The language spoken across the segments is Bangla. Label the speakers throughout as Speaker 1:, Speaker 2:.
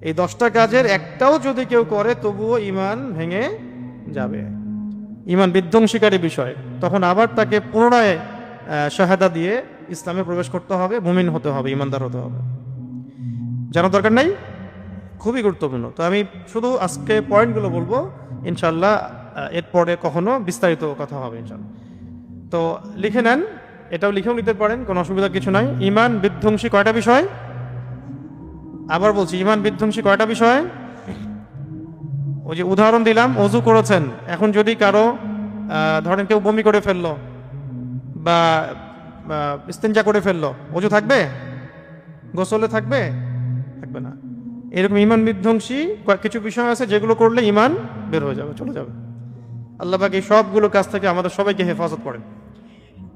Speaker 1: এই 10টা কাজের একটাও যদি কেউ করে তবুও ঈমান ভেঙে যাবে, ঈমান বিধ্বংসীকারী বিষয়। তখন আবার তাকে পুনরায় শাহাদা দিয়ে ইসলামে প্রবেশ করতে হবে, মুমিন হতে হবে, ঈমানদার হতে হবে। জানার দরকার নাই, খুবই গুরুত্বপূর্ণ। তো আমি শুধু আজকে পয়েন্টগুলো বলবো, ইনশাল্লাহ এরপরে কখনো বিস্তারিত কথা হবে ইনশাল্লাহ। তো লিখে নেন, এটাও লিখেও নিতে পারেন, কোনো অসুবিধা কিছু নাই। ঈমান বিধ্বংসী কয়টা বিষয়? আবার বলছি, ঈমান বিধ্বংসী কয়টা বিষয়? ওই যে উদাহরণ দিলাম, অজু করেছেন, এখন যদি কারো ধরেন কেউ বমি করে ফেললো বা ইস্তেঞ্জা করে ফেললো, অজু থাকবে? গোসলে থাকবে? থাকবে না। এরকম ঈমান বিধ্বংসী কিছু বিষয় আছে যেগুলো করলে ঈমান বের হয়ে যাবে, চলে যাবে। আল্লাহ পাক এই সবগুলো কাজ থেকে আমাদের সবাইকে হেফাজত করেন।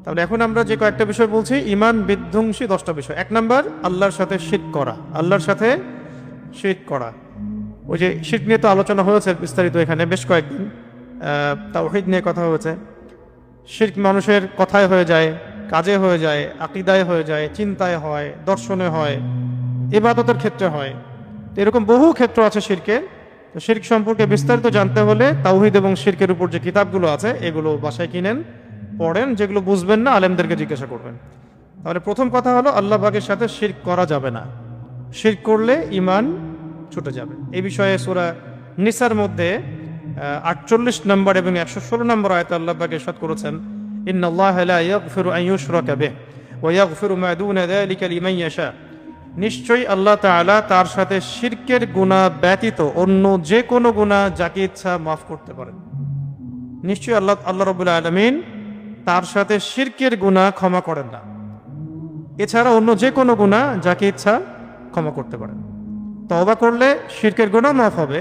Speaker 1: তাহলে এখন আমরা যে কয়েকটা বিষয় বলছি, ঈমান বিধ্বংসী 10টা বিষয়। 1 নাম্বার, আল্লাহর সাথে শিরক করা। আল্লাহর সাথে শিরক করা, ওই যে শিরক নিয়ে তো আলোচনা হয়েছে বিস্তারিত এখানে বেশ কয়েকদিন। তাওহীদ নিয়ে কথা হয়েছে। শিরক মানুষের কথায় হয়ে যায়, কাজে হয়ে যায়, আকীদায় হয়ে যায়, চিন্তায় হয়, দর্শনে হয়, ইবাদতের ক্ষেত্রে হয়। এরকম বহু ক্ষেত্র আছে শিরকের। তো শিরক সম্পর্কে বিস্তারিত জানতে হলে তাওহীদ এবং শিরকের উপর যে কিতাবগুলো আছে এগুলো বাসায় কিনেন, পড়েন। যেগুলো বুঝবেন না আলেমদেরকে জিজ্ঞাসা করবেন। তাহলে প্রথম কথা হলো, আল্লাহ পাকের সাথে শিরক করা যাবে না। শিরক করলে ঈমান ছুটে যাবে। এই বিষয়ে সূরা নিসার মধ্যে 48 নম্বর এবং 116 নম্বর আয়াতে আল্লাহ পাক ইরশাদ করেছেন, ইন্নাল্লাহা লা ইয়াগফিরু আন ইউশরাকা বিহি ওয়া ইয়াগফিরু মা দুনা যালিকা লিমান ইয়াশা। নিশ্চয়ই আল্লাহ তাআলা তার সাথে শিরকের গুনাহ ব্যতীত অন্য যে কোনো গুনাহ যাকে ইচ্ছা মাফ করতে পারেন। নিশ্চয়ই আল্লাহ রাব্বুল আলামিন তার সাথে শিরকের গুনাহ ক্ষমা করেন না, এছাড়া অন্য যে কোনো গুনাহ যাকে ইচ্ছা ক্ষমা করতে পারেন। তওবা করলে শিরকের গুনাহ মাফ হবে,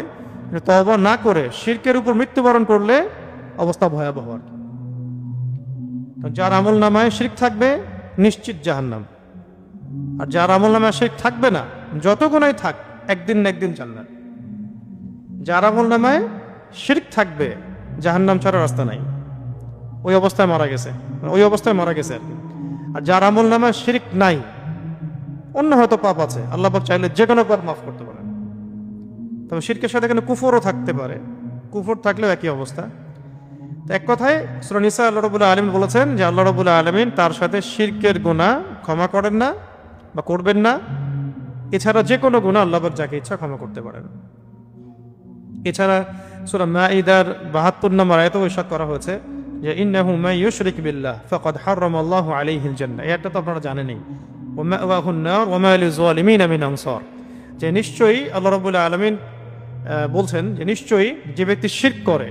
Speaker 1: তওবা না করে শিরকের উপর মৃত্যুবরণ করলে অবস্থা ভয়াবহ। যার আমল নামায় শিরক থাকবে নিশ্চিত জাহান্নাম, আর যার আমল নামায় শিরক থাকবে না, যত গুনাহই থাক, একদিন না একদিন জান্নাত। যার আমল নামায় শিরক থাকবে, জাহান্নাম ছাড়া রাস্তা নাই, ওই অবস্থায় মারা গেছে, ওই অবস্থায় মারা গেছে আর কি। আর যার আমল নামায় শিরক নাই, অন্য হয়তো পাপ আছে, আল্লাহ পাক চাইলে যে কোনো পাপ মাফ করতে পারেন। তবে শিরকের সাথে এখানে কুফরও থাকতে পারে, কুফর থাকলেও একই অবস্থা। তো এক কথায় সূরা নিসা আল্লাহ রাব্বুল আলামিন বলেছেন যে আল্লাহ রাব্বুল আলামিন তার সাথে শিরকের গুনাহ ক্ষমা করেন না বা করবেন না, এছাড়া যে কোনো গুনাহ আল্লাহ পাক যাকে ইচ্ছা ক্ষমা করতে পারেন। এছাড়া সূরা মাঈদার 72 নম্বর আয়াতেও ইরশাদ করা হয়েছে যে ইন্নাহু মান ইউশরিক বিল্লাহ ফাকাদ হারামাল্লাহু আলাইহিল জান্নাহ। এটা তো আপনারা জানেনই, ওয়া মাওয়াহুন নার ওয়া মা লিয-যালিমিনা মিন আনসার। যে নিশ্চয়ই আল্লাহ রাব্বুল আলামিন বলছেন যে নিশ্চয়ই যে ব্যক্তি শিরক করে,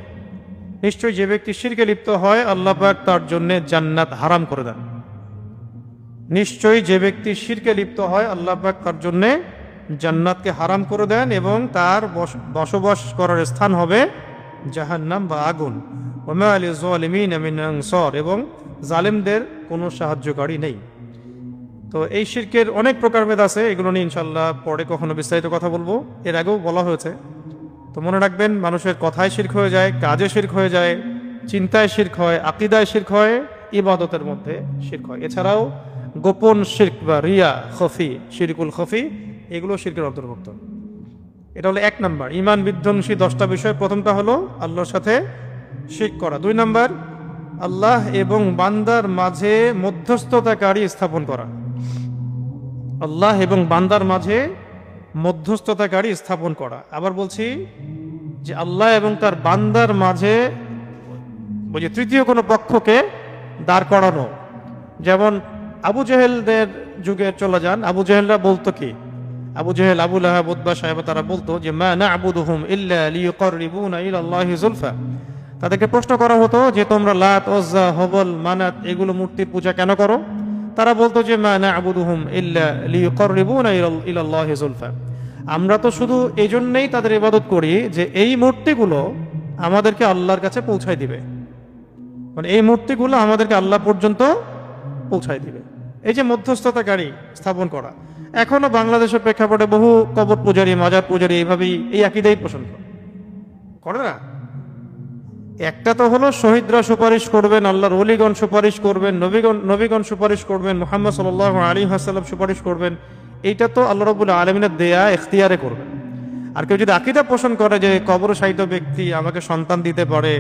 Speaker 1: নিশ্চয়ই যে ব্যক্তি শিরকে লিপ্ত হয়, আল্লাহ পাক তার জন্য জান্নাত হারাম করে দেন। নিশ্চয়ই যে ব্যক্তি শিরকে লিপ্ত হয়, আল্লাহ পাক তার জন্য জান্নাতকে হারাম করে দেন এবং তার বসবাস করার স্থান হবে জাহান্নাম বা আগুন। ওয়া মা লিয-যালিমিনা মিন আনসার, এবং জালেমদের কোনো সাহায্যকারী নেই। তো এই শিরকের অনেক প্রকারভেদ আছে, এগুলো নিয়ে ইনশাআল্লাহ পরে কখনো বিস্তারিত কথা বলবো। এর আগেও বলা হয়েছে। তো মনে রাখবেন, মানুষের কথায় শিরক হয়ে যায়, কাজে শিরক হয়ে যায়, চিন্তায় শিরক হয়, আকীদায় শিরক হয়, ইবাদতের মধ্যে শিরক হয়। এছাড়াও গোপন শিরক বা রিয়া, খফি, শিরকুল খফি, এগুলো শিরকের অন্তর্ভুক্ত। এটা হলো 1 নাম্বার, ঈমান বিধ্বংসী 10টা বিষয়। প্রথমটা হলো আল্লাহর সাথে শিরক করা। 2 নাম্বার, আল্লাহ এবং বান্দার মাঝে মধ্যস্থতাকারী স্থাপন করা। আল্লাহ এবং বান্দার মাঝে মধ্যস্থতাকারী স্থাপন করা। আবার বলছি যে আল্লাহ এবং তার বান্দার মাঝে ওই যে তৃতীয় কোনো পক্ষকে দাঁড় করানো। যেমন আবু জেহেলদের যুগে চলে যান, আবু জেহেলরা বলতো কি, আবু জেহেল, আবু লাহাব, উতবা, সাহেবা, তারা বলতো যে মা না'বুদুহুম ইল্লা লিয়ুকাররিবুনা ইলাল্লাহি যুলফা। তাদেরকে প্রশ্ন করা হতো যে তোমরা লাত, উজ্জা, হবল, মানাত এগুলো মূর্তির পূজা কেন করো? তারা বলতো যে মা না'বুদুহুম ইল্লা লিয়ুকাররিবুনা ইলাল্লাহি যুলফা। আমরা তো শুধু এই জন্যই তাদের ইবাদত করি যে এই মূর্তিগুলো আমাদেরকে আল্লাহর কাছে পৌঁছায় দিবে, মানে এই মূর্তিগুলো আমাদেরকে আল্লাহ পর্যন্ত পৌঁছায় দিবে। এই যে মধ্যস্থতাকারী স্থাপন করা, এখনো বাংলাদেশের প্রেক্ষাপটে বহু কবর পূজারী, মাজার পূজারী এইভাবেই এই আকীদাই পোষণ করে না। একটা তো হলো শহীদরা সুপারিশ করবেন, আল্লাহর ওলিগণ সুপারিশ করবেন, নবীগণ সুপারিশ করবেন, মুহাম্মদ সাল্লাল্লাহু আলাইহি ওয়াসাল্লাম সুপারিশ করবেন। এইটা তো আল্লাহ রাব্বুল আলামিনের দেয়া, ইখতিয়ারে করবেন। আর কেউ যদি আকীদা পোষণ করে যে কবর শায়িত ব্যক্তি আমাকে সন্তান দিতে পারে,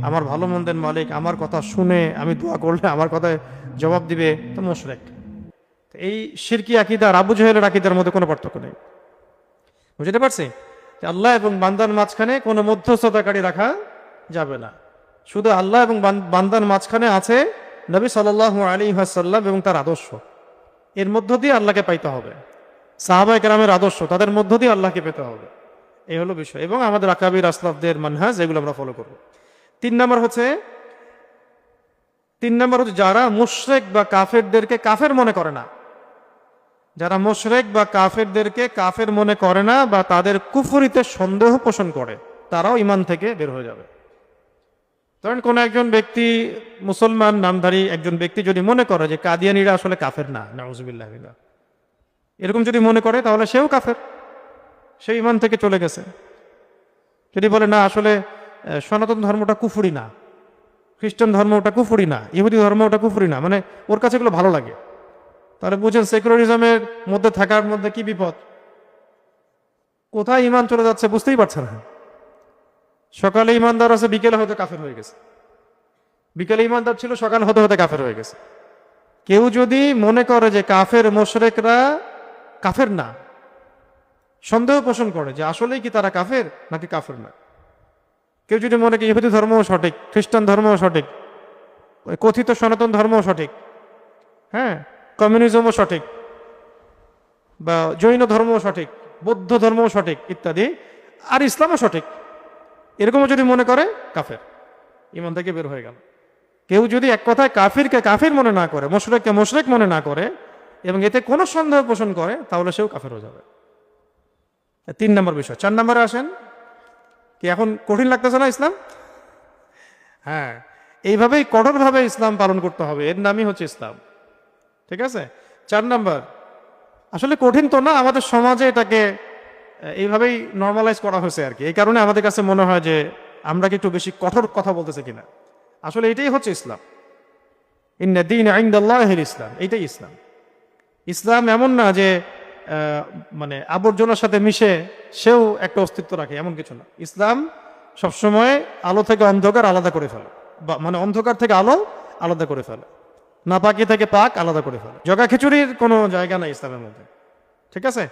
Speaker 1: আমার ভালো মন্দের মালিক, আমার কথা শুনে আমি দোয়া করলে আমার কথায় জবাব দিবে, তো মুশরিক। এই শিরকি আকীদা আর আবু জাহেলের আকীদার মধ্যে কোনো পার্থক্য নেই। বুঝতে পারছি যে আল্লাহ এবং বান্দার মাঝখানে কোনো মধ্যস্থতাকারী রাখা যাবে না। শুধু আল্লাহ এবং বান্দার মাঝখানে আছে নবী সাল্লাল্লাহু আলাইহি ওয়াসাল্লাম এবং তার আদর্শ, এর মধ্য দিয়ে আল্লাহকে পাইতে হবে। সাহাবায়ে কেরামের আদর্শ, তাদের মধ্য দিয়ে আল্লাহকে পেতে হবে, এই হলো বিষয়। এবং আমাদের আকাবির আসলাফদের মানহাজ, এগুলো আমরা ফলো করব। 3 নম্বর হচ্ছে যারা মুশরিক বা কাফেরদেরকে কাফের মনে করে না, যারা মুশরিক বা কাফেরদেরকে কাফের মনে করে না বা তাদের কুফরিতে সন্দেহ পোষণ করে, তারাও ঈমান থেকে বের হয়ে যাবে। ধরেন কোন একজন ব্যক্তি, মুসলমান নামধারী একজন ব্যক্তি যদি মনে করে যে কাদিয়ানীরা আসলে কাফের না, নাউজুবিল্লাহ, এরকম যদি মনে করে তাহলে সেও কাফের, সে ঈমান থেকে চলে গেছে। যদি বলে না আসলে সনাতন ধর্মটা কুফরি না, খ্রিস্টান ধর্ম ওটা কুফরি না, ইহুদি ধর্ম ওটা কুফরি না, মানে ওর কাছে এগুলো ভালো লাগে, তাহলে বুঝেন সেকুলারিজমের মধ্যে থাকার মধ্যে কি বিপদ, কোথায় ঈমান চলে যাচ্ছে বুঝতেই পারছে না। সকালে ঈমানদার আছে, বিকেলে হয়তো কাফের হয়ে গেছে, বিকেলে ঈমানদার ছিল, সকাল হতে হতে কাফের হয়ে গেছে। কেউ যদি মনে করে যে কাফের মুশরিকরা কাফের না, সন্দেহ পোষণ করে যে আসলেই কি তারা কাফের নাকি কাফের না। কেউ যদি মনে করে ইহুদি ধর্মও সঠিক, খ্রিস্টান ধর্মও সঠিক, কথিত সনাতন ধর্মও সঠিক, হ্যাঁ, কমিউনিজমও সঠিক, বা জৈন ধর্মও সঠিক, বৌদ্ধ ধর্মও সঠিক ইত্যাদি, আর ইসলামও সঠিক, এরকমও যদি মনে করে, কাফের, ঈমান থেকে বের হয়ে গেল। কেউ যদি এক কথায় কাফিরকে কাফির মনে না করে, মুশরিককে মুশরিক মনে না করে এবং এতে কোনো সন্দেহ পোষণ করে, তাহলে সেও কাফের হয়ে যাবে। 3 নম্বর বিষয়। 4 নম্বরে আসেন। কি এখন কঠিন লাগতেছে না ইসলাম? হ্যাঁ, এইভাবেই কঠোরভাবে ইসলাম পালন করতে হবে, এর নামই হচ্ছে ইসলাম। ঠিক আছে? 4 নম্বর, আসলে কঠিন তো না, আমাদের সমাজে এটাকে এইভাবেই নর্মালাইজ করা হয়েছে আর কি। এই কারণে আমাদের কাছে মনে হয় যে আমরা কি একটু বেশি কঠোর কথা বলতেছে কিনা। আসলে এটাই হচ্ছে ইসলাম। ইন্না দীনা ইনদাল্লাহিল ইসলাম, এইটাই ইসলাম। ইসলাম এমন না যে মানে আবর্জনার সাথে মিশে সেও একটা অস্তিত্ব রাখে, এমন কিছু না। ইসলাম সবসময় আলো থেকে অন্ধকার আলাদা করে ফেলে, বা মানে অন্ধকার থেকে আলো আলাদা করে ফেলে, না পাকি থেকে পাক আলাদা করে ফেলে। জগা খিচুড়ির কোনো জায়গা নাই ইসলামের মধ্যে। ঠিক আছে?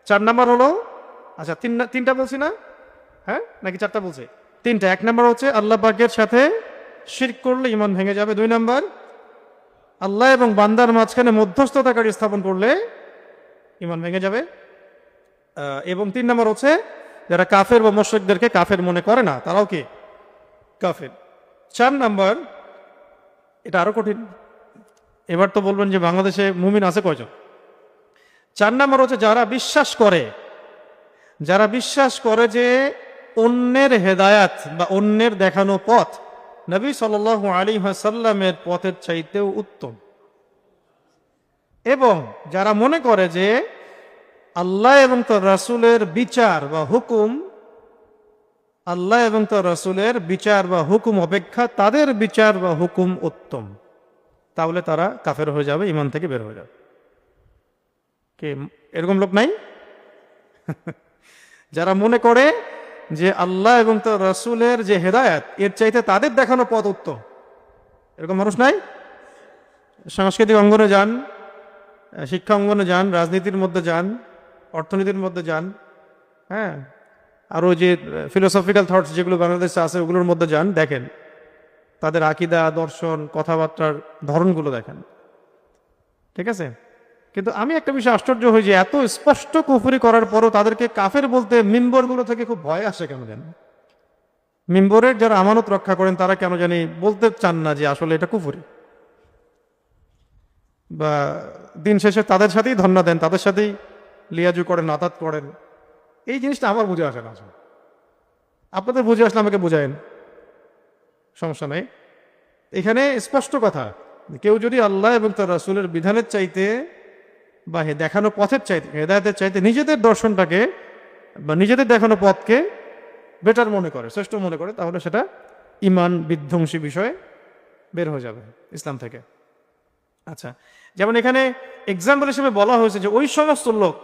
Speaker 1: 4 নম্বর হলো, আচ্ছা 3টা বলছি না, হ্যাঁ নাকি 4টা বলছি? 3টা। 1 নম্বর হচ্ছে আল্লাহ পাকের সাথে শিরক করলে ঈমান ভেঙে যাবে। 2 নম্বর, আল্লাহ এবং বান্দার মাঝখানে মধ্যস্থতাকারী স্থাপন করলে ঈমান ভেঙে যাবে। এবং 3 নম্বর হচ্ছে যারা কাফের বা মুশরিকদেরকে কাফের মনে করে না, তারাও কি কাফের। 4 নম্বর, এটা আরো কঠিন। এবার তো বলবেন যে বাংলাদেশে মুমিন আছে কয়জন? 4 নম্বর হচ্ছে যারা বিশ্বাস করে যে অন্যের হেদায়াত বা অন্যের দেখানো পথ নবী সাল্লাল্লাহু আলাইহি ওয়াসাল্লামের পথের চাইতেও উত্তম, এবং যারা মনে করে যে আল্লাহ এবং তার রাসূলের বিচার বা হুকুম, আল্লাহ এবং তার রাসূলের বিচার বা হুকুম অপেক্ষা তাদের বিচার বা হুকুম উত্তম, তাহলে তারা কাফের হয়ে যাবে, ঈমান থেকে বের হয়ে যাবে। কি এরকম লোক নাই? যারা মনে করে যে আল্লাহ এবং তার রাসূলের যে হেদায়েত, এর চাইতে তাদের দেখানো পথ উত্তম, এরকম মানুষ নাই? সাংস্কৃতিক অঙ্গনে যান, শিক্ষা অঙ্গনে যান, রাজনীতির মধ্যে যান, অর্থনীতির মধ্যে যান, হ্যাঁ, আরও যে ফিলোসফিক্যাল থটস যেগুলো বাংলাদেশে আছে ওগুলোর মধ্যে যান, দেখেন তাদের আকীদা, দর্শন, কথাবার্তার ধরনগুলো দেখেন। ঠিক আছে? কিন্তু আমি একটা বিষয় আশ্চর্য হই যে এত স্পষ্ট কুফরি করার পরও তাদেরকে কাফের বলতে মিম্বরগুলো থেকে খুব ভয় আসে কেন জানি। মিম্বরের যারা আমানত রক্ষা করেন তারা কেন জানি বলতে চান না যে আসলে এটা কুফরি, বা দিন শেষে তাদের সাথেই ধন্না দেন, তাদের সাথেই লিয়াজু করেন, নাতাত করেন। এই জিনিসটা আমার বুঝে আসে না। আপনাদের বুঝে আসলে আমাকে বুঝায়েন, সমস্যা নেই। এখানে স্পষ্ট কথা, কেউ যদি আল্লাহ এবং তার রাসূলের বিধানের চাইতে বা দেখানো পথের চাইতে, হেদায়েতের চাইতে নিজেদের দর্শনটাকে বা নিজেদের দেখানো পথকে বেটার মনে করে, শ্রেষ্ঠ মনে করে, তাহলে সেটা ঈমান বিধ্বংসী বিষয়ে বের হয়ে যাবে ইসলাম থেকে। আচ্ছা, যেমন এখানে এক্সাম্পল হিসেবে বলা হয়েছে যে ওই সমস্ত লোক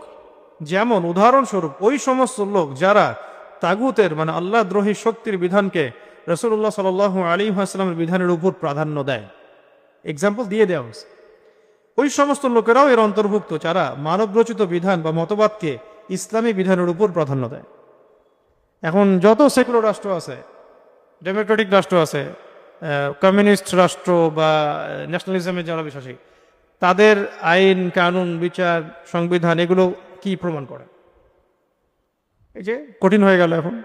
Speaker 1: যেমন উদাহরণস্বরূপ ওই সমস্ত লোক যারা তাগুতের মানে আল্লাহ দ্রোহী শক্তির বিধানকে রাসূলুল্লাহ সাল্লাল্লাহু আলাইহি ওয়াসাল্লামের বিধানের উপর প্রাধান্য দেয়, এক্সাম্পল দিয়ে দেওয়া হয়েছে। ওই সমস্ত লোকেরাও এর অন্তর্ভুক্ত যারা মানবরচিত বিধান বা মতবাদকে ইসলামী বিধানের উপর প্রাধান্য দেয়। এখন যত সেকুলার রাষ্ট্র আছে, ডেমোক্রেটিক রাষ্ট্র আছে, কমিউনিস্ট রাষ্ট্র বা ন্যাশনালিজমে যারা বিশ্বাসী, তাদের আইন কানুন বিচার সংবিধান এগুলো কি প্রমাণ করে? এই যে কঠিন হয়ে গেল এখন,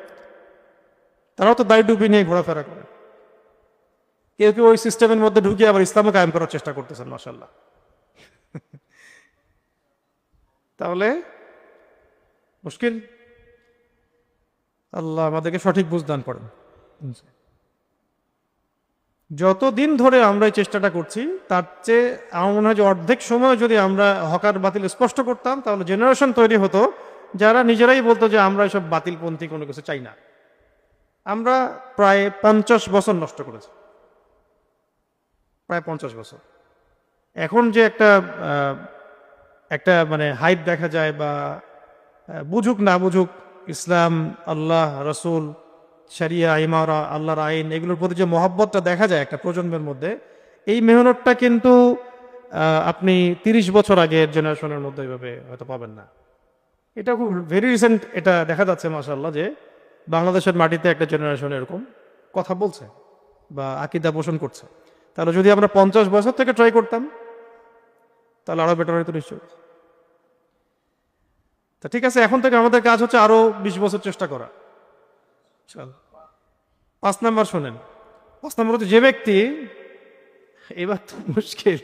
Speaker 1: তারাও তো দায় ডুবি নিয়ে ঘোরাফেরা করে। কেউ কেউ ওই সিস্টেমের মধ্যে ঢুকিয়ে আবার ইসলামে কায়েম করার চেষ্টা করতেছেন, মাশাআল্লাহ। তাহলে মুশকিল। আল্লাহ আমাদেরকে সঠিক বুঝ দান করেন। যতদিন ধরে আমরা এই চেষ্টাটা করছি তার চেয়ে আমার মনে হয় যে অর্ধেক সময় যদি আমরা হকার বাতিল স্পষ্ট করতাম, তাহলে জেনারেশন তৈরি হতো যারা নিজেরাই বলতো যে আমরা এসব বাতিলপন্থী কোনো কিছু চাই না। আমরা প্রায় 50 বছর নষ্ট করেছি, প্রায় 50 বছর। এখন যে একটা মানে হাইপ দেখা যায়, বা বুঝুক না বুঝুক ইসলাম, আল্লাহ, রসুল, শরিয়া, ইমারা, আল্লাহর আইন, এগুলোর প্রতি যে মহব্বতটা দেখা যায় একটা প্রজন্মের মধ্যে, এই মেহনতটা কিন্তু আপনি 30 বছর আগের জেনারেশনের মধ্যে এইভাবে হয়তো পাবেন না। এটা খুব ভেরি রিসেন্ট এটা দেখা যাচ্ছে মাশাআল্লাহ, যে বাংলাদেশের মাটিতে একটা জেনারেশন এরকম কথা বলছে বা আকীদা পোষণ করছে। তাহলে যদি আমরা 50 বছর থেকে ট্রাই করতাম তাহলে আরো বেটার হয়তো নিশ্চয়ই। তা ঠিক আছে, এখন থেকে আমাদের কাজ হচ্ছে আরো 20 বছর চেষ্টা করা। চল 5 নাম্বার শোনেন। 5 নাম্বার হচ্ছে যে ব্যক্তি, এবার তো মুশকিল,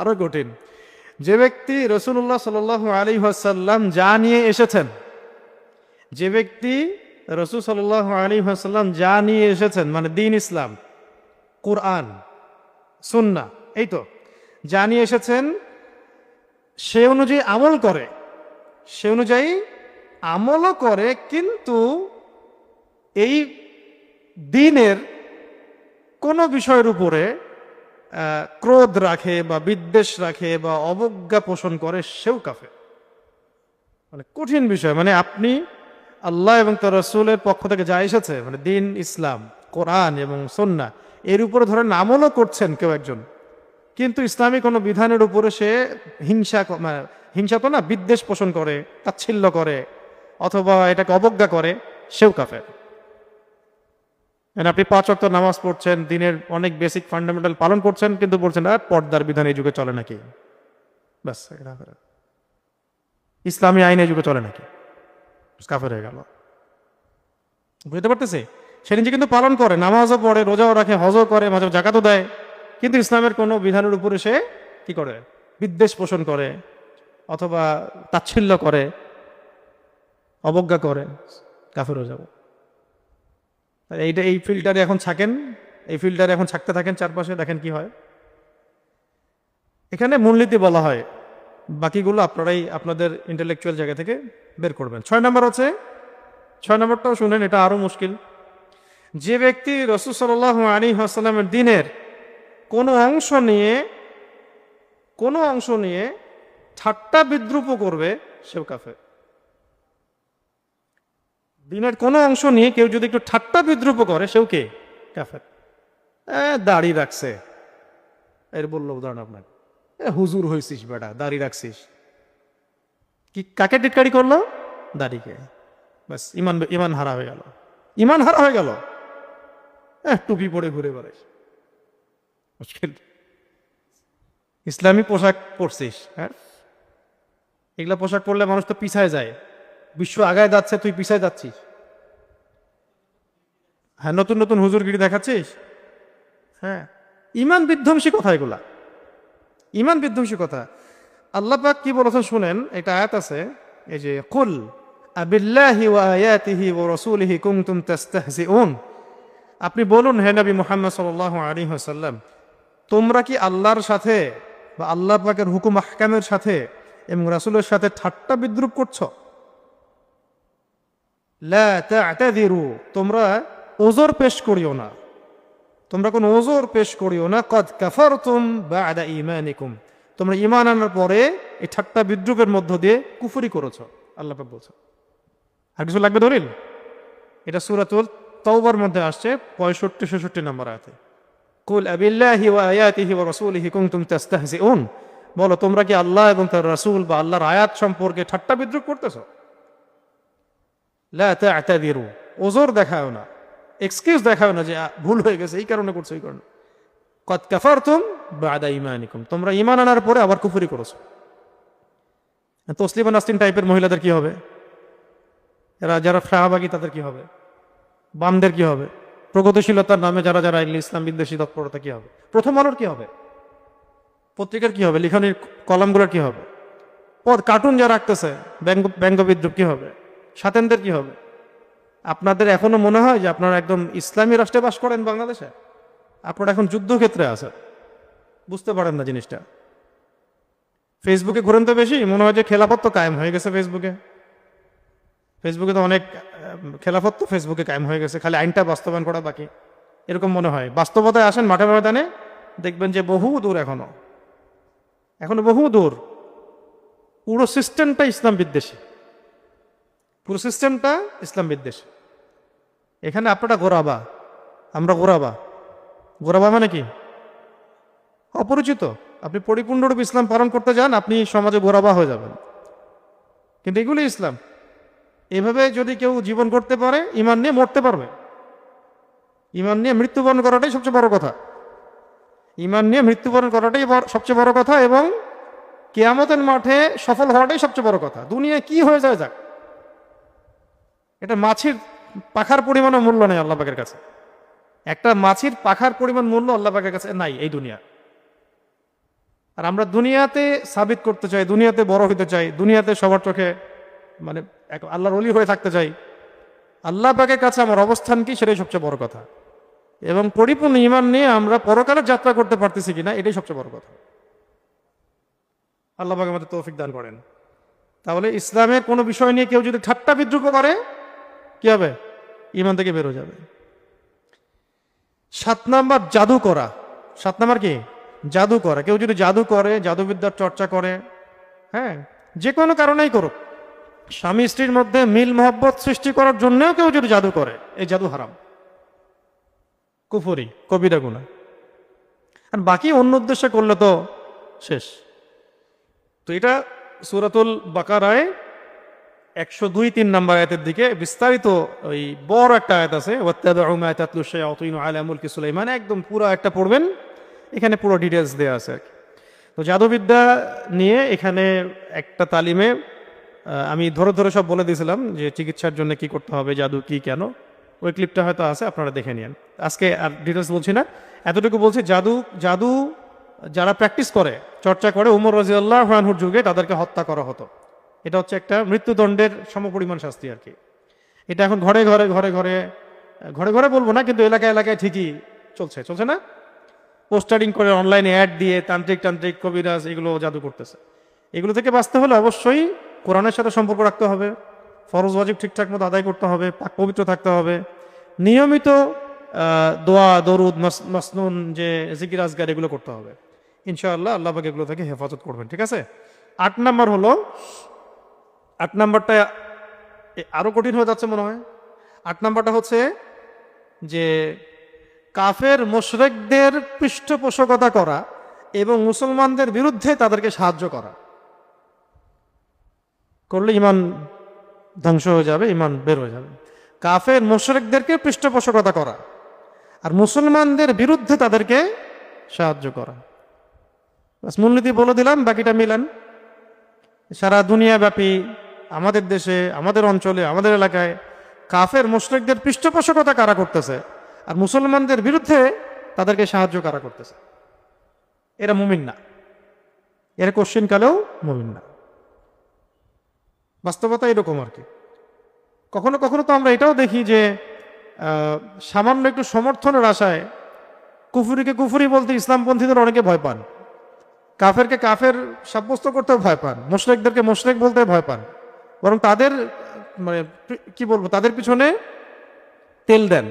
Speaker 1: আরো কঠিন, যে ব্যক্তি রাসূলুল্লাহ সাল্লাল্লাহু আলাইহি ওয়াসাল্লাম যা নিয়ে এসেছেন, যে ব্যক্তি রাসূল সাল্লাল্লাহু আলাইহি ওয়াসাল্লাম যা নিয়ে এসেছেন মানে দ্বীন ইসলাম, কুরআন, সুন্নাহ, এই তো যা নিয়ে এসেছেন, সে অনুযায়ী আমল করে, সে অনুযায়ী আমলও করে, কিন্তু এই দ্বীনের কোনো বিষয়ের উপরে ক্রোধ রাখে বা বিদ্বেষ রাখে বা অবজ্ঞা পোষণ করে, সেও কাফের। মানে কঠিন বিষয়। মানে আপনি আল্লাহ এবং তার রাসূলের পক্ষ থেকে যা এসেছে মানে দ্বীন ইসলাম, কোরআন এবং সুন্নাহ, এর উপরে ধরেন আমলও করছেন কেউ একজন, কিন্তু ইসলামী কোনো বিধানের উপরে সে হিংসা তো না, বিদ্বেষ পোষণ করে, তাচ্ছিল্য করে, অথবা এটাকে অবজ্ঞা করে, সেও কাফের। আপনি 5 ওয়াক্ত নামাজ পড়ছেন, দিনের অনেক বেসিক ফান্ডামেন্টাল পালন করছেন, কিন্তু বলছেন আর পর্দার বিধান এই যুগে চলে নাকি, ব্যাস এটা ইসলামী আইন এই যুগে চলে নাকি, কাফের হয়ে গেল। বুঝতে পারতেছি? সে নিজে কিন্তু পালন করে, নামাজও পড়ে, রোজাও রাখে, হজও করে, মাঝে জাকাতও দেয়, কিন্তু ইসলামের কোনো বিধানের উপরে সে কি করে, বিদ্বেষ পোষণ করে অথবা তাচ্ছিল্য করে, অবজ্ঞা করে, কাফের হয়ে যাব। এই ফিল্টারে এখন থাকেন, এই ফিল্টারে এখন থাকতে থাকেন চারপাশে, দেখেন কি হয়। এখানে মূলনীতি বলা হয়, বাকিগুলো আপনারাই আপনাদের ইন্টেলেকচুয়াল জায়গা থেকে বের করবেন। 6 নম্বর হচ্ছে, 6 নম্বরটাও শুনেন, এটা আরো মুশকিল। যে ব্যক্তি রাসূল সাল্লাল্লাহু আলাইহি ওয়াসাল্লামের দ্বীনের কোনো অংশ নিয়ে ঠাট্টা বিদ্রুপ করবে, সেও কাফের। দ্বীনের কোনো অংশ নিয়ে কেউ যদি একটু ঠাট্টা বিদ্রুপ করে, সেও কে, কাফের। দাড়ি রাখছে, এর বললো উদাহরণ আপনার, হুজুর হয়েছিস বেটা, দাড়ি রাখছিস, কি কাকে টিটকারি করলো, দাড়িকে, ব্যাস ইমান হারা হয়ে গেল, ইমান হারা হয়ে গেল। টুপি পরে ঘুরে বেড়াইস, মুশকিল। ইসলামী পোশাক পরছিস, হ্যাঁ, এগুলা পোশাক পরলে মানুষ তো পিছায় যায়, বিশ্ব আগায় যাচ্ছে, তুই পিছায় যাচ্ছিস। হ্যাঁ, নতুন নতুন হুজুরগিরি দেখাচ্ছিস। হ্যাঁ, ইমান বিধ্বংসী কথা এগুলা, ইমান বিধ্বংসী কথা। আল্লাহ পাক কি বলেছেন শুনেন, এটা আয়াত আছে, এই যে কুল আবিল্লাহি ওয়া আয়াতিহি ওয়া রাসূলিহি কুনতুম তাস্তাহজিউন, আপনি বলুন হে নবী মুহাম্মদ সাল্লাল্লাহু আলাইহি ওয়াসাল্লাম, তোমরা কি আল্লাহর সাথে বা আল্লাহ পাকের হুকুম আহকামের সাথে এবং রাসূলের সাথে ঠাট্টা বিদ্রুপ করছো? লা তা'তাযিরু, তোমরা ওযর পেশ করিও না, তোমরা কোনো ওযর পেশ করিও না। কদ কাফারতুম বা'দা ঈমানিকুম, তোমরা ঈমান আনার পরে এই ঠাট্টা বিদ্রুপের মধ্য দিয়ে কুফরি করেছো, আল্লাহ পাক বলছে। আর কিছু লাগবে দলিল? এটা সূরাতুল তাওবার মধ্যে আসছে 65-66 নম্বর আয়াতে। কুল আবিল্লাহি ওয়া আয়াতিহি ওয়া রাসূলিহি কুনতুম তাস্তাহজিউন, বলো তোমরা কি আল্লাহ এবং তার রাসূল বা আল্লাহর আয়াত সম্পর্কে ঠাট্টা বিদ্রুপ করতেছো? লা তা'তাযিরু, ওজর দেখাও না, এক্সকিউজ দেখাও না যে ভুল হয়ে গেছে এই কারণে করছো এই কারণে। কদ কাফারতুম বা'দা ঈমানিকুম, তোমরা ঈমান আনার পরে আবার কুফরি করেছো। তসলিমা নাসরিন টাইপের মহিলাদের কি হবে? এরা যারা শাহবাগী তাদের কি হবে? বামদের কি হবে? প্রগতিশীলতার নামে যারা যারা ইসলাম বিদ্বেষী তৎপরতা কি হবে? প্রথম আলোর কি হবে? পত্রিকার কি হবে? লিখনির কলামগুলোর কি হবে? কার্টুন যারা রাখতেছে ব্যঙ্গ বিদ্রুপ কি হবে? সাতেনদের কি হবে? আপনাদের এখনো মনে হয় যে আপনারা একদম ইসলামী রাষ্ট্রে বাস করেন বাংলাদেশে? আপনারা এখন যুদ্ধক্ষেত্রে আছেন, বুঝতে পারেন না জিনিসটা। ফেসবুকে ঘুরেন তো বেশি, মনে হয় যে খেলাফত তো কায়েম হয়ে গেছে ফেসবুকে। ফেসবুকে তো অনেক খেলাফত তো ফেসবুকে কায়েম হয়ে গেছে, খালি আইনটা বাস্তবায়ন করা বাকি, এরকম মনে হয়। বাস্তবতায় আসেন মাঠে ময়দানে, দেখবেন যে বহু দূর, এখনো বহু দূর। পুরো সিস্টেমটা ইসলাম বিদ্বেষী, পুরো সিস্টেমটা ইসলাম বিদ্বেষী। এখানে আপনারা গোরাবা, আমরা গোরাবা। গোরাবা মানে কি? অপরিচিত। আপনি পরিপূর্ণরূপে ইসলাম পালন করতে যান, আপনি সমাজে গোরাবা হয়ে যাবেন। কিন্তু এগুলি ইসলাম। এভাবে যদি কেউ জীবন করতে পারে, ঈমান নিয়ে মরতে পারবে। ঈমান নিয়ে মৃত্যুবরণ করাটাই সবচেয়ে বড় কথা। ঈমান নিয়ে মৃত্যুবরণ করাটাই সবচেয়ে বড় কথা, এবং কিয়ামতের মাঠে সফল হওয়াটাই সবচেয়ে বড় কথা। দুনিয়ায় কি হয়ে যায় যাক, এটা মাছির পাখার পরিমাণও মূল্য নেই আল্লাহ পাকের কাছে। একটা মাছির পাখার পরিমাণ মূল্য আল্লাহ পাকের কাছে নাই এই দুনিয়া। আর আমরা দুনিয়াতে সাবিত করতে চাই, দুনিয়াতে বড় হতে চাই, দুনিয়াতে সবার চোখে মানে আল্লাহর ওলি হয়ে থাকতে চাই। আল্লাহ পাকের কাছে আমার অবস্থান কি, সেটাই সবচেয়ে বড় কথা। এবং পরিপূর্ণ ঈমান নিয়ে আমরা পরকালের যাত্রা করতে পারতেছি কিনা, এটাই সবচেয়ে বড় কথা। আল্লাহ পাক আমাদের তৌফিক দান করেন। তাহলে ইসলামের কোনো বিষয় নিয়ে কেউ যদি ঠাট্টা বিদ্রুপ করে, কি হবে? ঈমান থেকে বেরো যাবে। 7 নাম্বার জাদু করা। 7 নাম্বার কি? জাদু করা। কেউ যদি জাদু করে, জাদুবিদ্যার চর্চা করে, হ্যাঁ, যে কোনো কারণেই করুক, স্বামী স্ত্রীর মধ্যে মিল মহব্বত সৃষ্টি করার জন্যও কেউ যদি জাদু করে, এই জাদু হারাম, কুফরি, কবিরা গুনাহ। আর বাকি অন্য উদ্দেশ্যে করলে তো শেষ। তো এটা সূরাতুল বাকারায় 102-3 নম্বর আয়াতের দিকে বিস্তারিত ওই বড় একটা আয়াত আছে, ওয়াত্তাবিউ মা তাতলু শায়াতিনু আলা মুলকি সুলাইমান, একদম পুরো একটা পড়বেন, এখানে পুরো ডিটেলস দেওয়া আছে। তো জাদুবিদ্যা নিয়ে এখানে একটা তালিমে আমি ধরে ধরে সব বলে দিয়েছিলাম যে চিকিৎসার জন্য কি করতে হবে, জাদু কি, কেন। ওই ক্লিপটা হয়তো আছে, আপনারা দেখে নিন। আজকে আর ডিটেলস বলছি না, এতটুকু বলছি, জাদু যারা প্র্যাকটিস করে, চর্চা করে, উমর রাদিয়াল্লাহু আনহুর যুগে তাদেরকে হত্যা করা হতো। এটা হচ্ছে একটা মৃত্যুদণ্ডের সমপরিমাণ শাস্তি আর কি। এটা এখন ঘরে ঘরে ঘরে ঘরে ঘরে ঘরে বলবো না, কিন্তু এলাকায় এলাকায় ঠিকই চলছে না? পোস্টারিং করে, অনলাইনে অ্যাড দিয়ে তান্ত্রিক কবিরাজ এগুলো জাদু করতেছে। এগুলো থেকে বাঁচতে হলে অবশ্যই কোরআনের সাথে সম্পর্ক রাখতে হবে, ফরজ ওয়াজিব ঠিকঠাক মতো আদায় করতে হবে, পাক পবিত্র থাকতে হবে, নিয়মিত দোয়া দরুদ মাসনুন যে জিকির আজগার এগুলো করতে হবে। ইনশাআল্লাহ আল্লাহ পাক এগুলো থেকে হেফাজত করবেন। ঠিক আছে। 8 নাম্বার হলো, 8 নাম্বারটা আরো কঠিন হয়ে যাচ্ছে মনে হয়। 8 নাম্বারটা হচ্ছে যে কাফের মুশরিকদের পৃষ্ঠপোষকতা করা এবং মুসলমানদের বিরুদ্ধে তাদেরকে সাহায্য করা। করলে ঈমান ধ্বংস হয়ে যাবে, ঈমান বের হয়ে যাবে। কাফের মুশরিকদেরকে পৃষ্ঠপোষকতা করা আর মুসলমানদের বিরুদ্ধে তাদেরকে সাহায্য করা। মূলনীতি বলে দিলাম, বাকিটা মিলান। সারা দুনিয়া ব্যাপী আমাদের দেশে, আমাদের অঞ্চলে, আমাদের এলাকায় কাফের মুশরিকদের পৃষ্ঠপোষকতা কারা করতেছে আর মুসলমানদের বিরুদ্ধে তাদেরকে সাহায্য কারা করতেছে? এরা মুমিন না, এরা কোশ্চিন কালেও মুমিন না। বাস্তবতা এরকম আর কি। কখনো কখনো তো আমরা এটাও দেখি যে সামান্য একটু সমর্থনের আশায় কুফুরিকে কুফুরি বলতে ইসলামপন্থীদের অনেকে ভয় পান, কাফেরকে কাফের সাব্যস্ত করতেও ভয় পান, মুশরিকদেরকে মুশরিক বলতে ভয় পান, বরং তাদের মানে কি বলবো, তাদের পিছনে তেল দেন।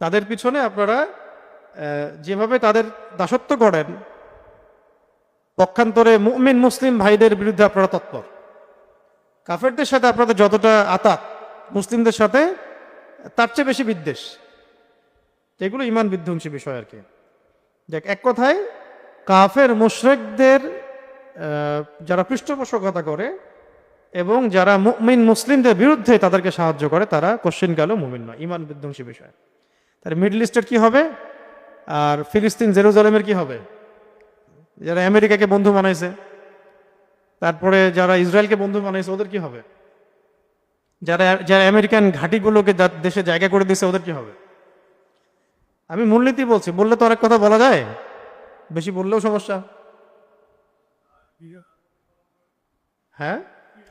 Speaker 1: তাদের পিছনে আপনারা যেভাবে তাদের দাসত্ব করেন, পক্ষান্তরে মুমিন মুসলিম ভাইদের বিরুদ্ধে আপনারা তৎপর। কাফেরদের সাথে আপনাদের যতটা আতাত, মুসলিমদের সাথে তার চেয়ে বেশি বিদ্বেষ। এগুলো ইমান বিধ্বংসী বিষয় আর কি। দেখ, এক কথায় কাফের মুশরিকদের যারা পৃষ্ঠপোষকতা করে এবং যারা মুমিন মুসলিমদের বিরুদ্ধে তাদেরকে সাহায্য করে, তারা কোশ্চিনকালেও মুমিন নয়, ইমান বিধ্বংসী বিষয়। তাহলে মিডল ইস্টের কি হবে, আর ফিলিস্তিন জেরুজালেমের কি হবে? যারা আমেরিকাকে বন্ধু বানাইছে, তারপরে যারা ইসরায়েলকে বন্ধু বানাইছে, ওদের কি হবে? যারা যারা আমেরিকান ঘাঁটিগুলোকে দেশে জায়গা করে দিয়েছে, ওদের কি হবে? আমি মূলনীতি বলছি, বললে তো অনেক কথা বলা যায়, বেশি বললেও সমস্যা। হ্যাঁ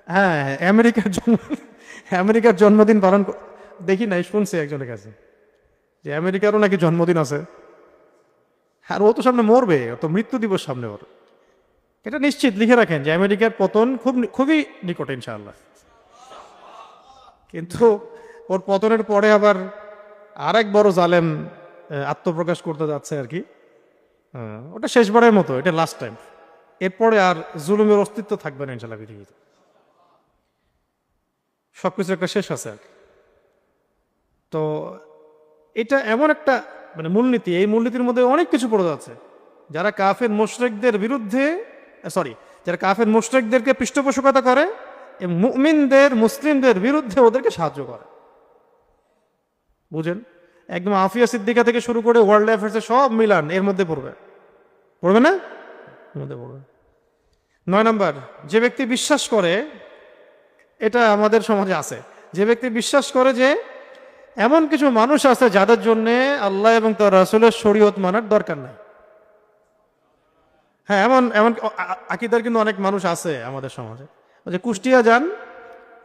Speaker 1: হ্যাঁ, আমেরিকার জন্মদিন পালন দেখি নাই, শুনছি একজনের কাছে যে আমেরিকারও নাকি জন্মদিন আছে। আর ও তো সামনে মরবে, ও তো মৃত্যু দিবস সামনে ওর। এটা নিশ্চিত লিখে রাখেন যে আমেরিকার পতন খুবই নিকটে ইনশাআল্লাহ। কিন্তু ওর পতনের পরে আবার আরেক বড় জালেম আত্মপ্রকাশ করতে যাচ্ছে আর কি। ওটা শেষবারের মতো, এটা লাস্ট টাইম। এরপরে আর জুলুমের অস্তিত্ব থাকবে না ইনশাআল্লাহ পৃথিবীতে। সবকিছু একটা শেষ আছে আর কি। তো এটা এমন একটা মানে মূলনীতি, এই মূলনীতির মধ্যে অনেক কিছু পড়ে যাচ্ছে। যারা কাফের মুশরিকদের বিরুদ্ধে যারা কাফের মুশরিকদেরকে পৃষ্ঠপোষকতা করে এবং মুমিনদের মুসলিমদের বিরুদ্ধে ওদেরকে সাহায্য করে, বুঝেন? একদম আফিয়া সিদ্দিকা থেকে শুরু করে ওয়ার্ল্ড অ্যাফেয়ার্সে সব মিলান এর মধ্যে পড়বে না? এর মধ্যে পড়বে। 9 নম্বর, যে ব্যক্তি বিশ্বাস করে, এটা আমাদের সমাজে আছে, যে ব্যক্তি বিশ্বাস করে যে এমন কিছু মানুষ আছে যাদের জন্য আল্লাহ এবং তার রাসূলের শরীয়ত মানার দরকার নাই। হ্যাঁ, এমন আকীদার কিন্তু অনেক মানুষ আছে আমাদের সমাজে। যে কুষ্টিয়া যান,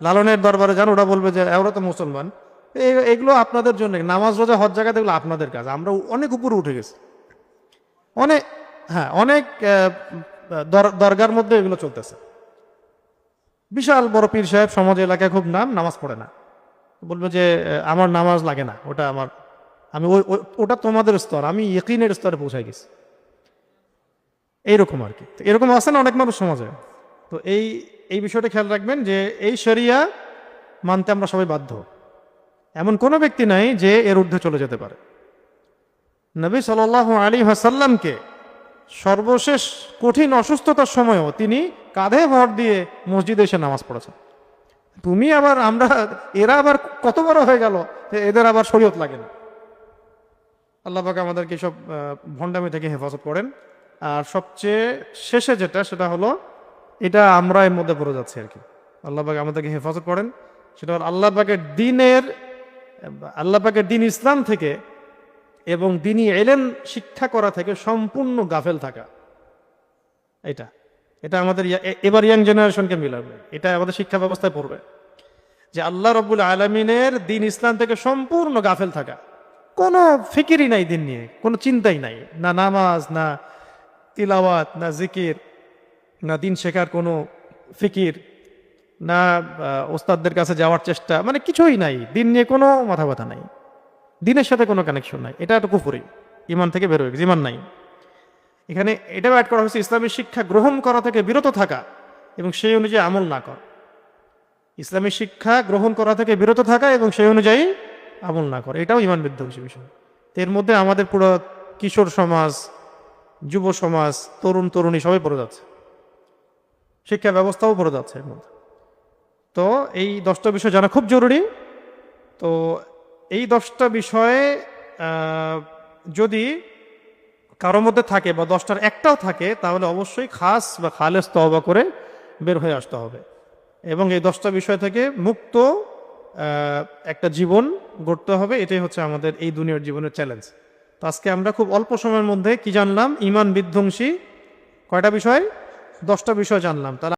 Speaker 1: লালনের দরবারে যান, ওরা বলবে যে ওরা তো মুসলমান, এগুলো আপনাদের জন্য, নামাজ রোজা হজ জাকাত এগুলো আপনাদের কাজ, আমরা অনেক উপরে উঠে গেছি। অনেক দরগার মধ্যে এগুলো চলতেছে। বিশাল বড় পীর সাহেব, সমাজ এলাকায় খুব নাম, নামাজ পড়ে না, বলবে যে আমার নামাজ লাগে না, ওটা তোমাদের স্তর, আমি ইয়াকিনের স্তরে পৌঁছাই গেছি। এইরকম আর কি। এরকম আছে না অনেক মানুষ সমাজে। তো এই বিষয়টা খেয়াল রাখবেন যে এই শরিয়া মানতে আমরা সবাই বাধ্য। এমন কোনো ব্যক্তি নাই যে এর ঊর্ধ্বে চলে যেতে পারে। নবী সাল্লাল্লাহু আলাইহি ওয়াসাল্লামকে সর্বশেষ কঠিন অসুস্থতার সময়ও তিনি কাঁধে ভর দিয়ে মসজিদে এসে নামাজ পড়েছেন। এরা আবার কত বড় হয়ে গেল, এদের আবার শরীয়ত লাগে না। আল্লাহ পাক আমাদেরকে সব ভণ্ডামি থেকে হেফাজত করেন। আর সবচেয়ে শেষে সেটা হলো, এটা আমরা এর মধ্যে পড়ে যাচ্ছি আর কি। আল্লাহ পাক আমাদেরকে হেফাজত করেন। সেটা হলো আল্লাহ পাকের দিন ইসলাম থেকে এবং দিনই ইলম শিক্ষা করা থেকে সম্পূর্ণ গাফেল থাকা। এটা আমাদের এবার ইয়াং জেনারেশনকে মিলাবে, এটা আমাদের শিক্ষা ব্যবস্থায় পড়বে যে আল্লাহ রাব্বুল আলামিনের দিন ইসলাম থেকে সম্পূর্ণ গাফেল থাকা। কোনো ফিকিরই নাই দিন নিয়ে, কোনো চিন্তাই নাই, না নামাজ, না তিলাওয়াত, না জিকির, না দিন শেখার কোনো ফিকির, না ওস্তাদদের কাছে যাওয়ার চেষ্টা, মানে কিছুই নাই। দিন নিয়ে কোনো মাথা ব্যথা নাই, দিনের সাথে কোনো কানেকশন নাই। এটা একটা কুফরি, ইমান থেকে বের হয়ে গেছে, ইমান নাই। এখানে এটাও অ্যাড করা হয়েছে ইসলামী শিক্ষা গ্রহণ করা থেকে বিরত থাকা এবং সেই অনুযায়ী আমল না করা। ইসলামী শিক্ষা গ্রহণ করা থেকে বিরত থাকা এবং সেই অনুযায়ী আমল না করা, এটাও ইমান বিধ্বংসী বিষয়। এর মধ্যে আমাদের পুরো কিশোর সমাজ, যুব সমাজ, তরুণ তরুণী সবাই পড়ে যাচ্ছে, শিক্ষা ব্যবস্থাও পড়ে যাচ্ছে এর মধ্যে। তো এই 10টা বিষয় জানা খুব জরুরি। তো এই 10টা বিষয়ে যদি কারোর মধ্যে থাকে বা 10টার একটাও থাকে, তাহলে অবশ্যই খাস বা খালেস তওবা করে বের হয়ে আসতে হবে এবং এই 10টা বিষয় থেকে মুক্ত একটা জীবন গড়তে হবে। এটাই হচ্ছে আমাদের এই দুনিয়ার জীবনের চ্যালেঞ্জ। তো আজকে আমরা খুব অল্প সময়ের মধ্যে কি জানলাম? ইমান বিধ্বংসী কয়টা বিষয়? 10টা বিষয় জানলাম। তাহলে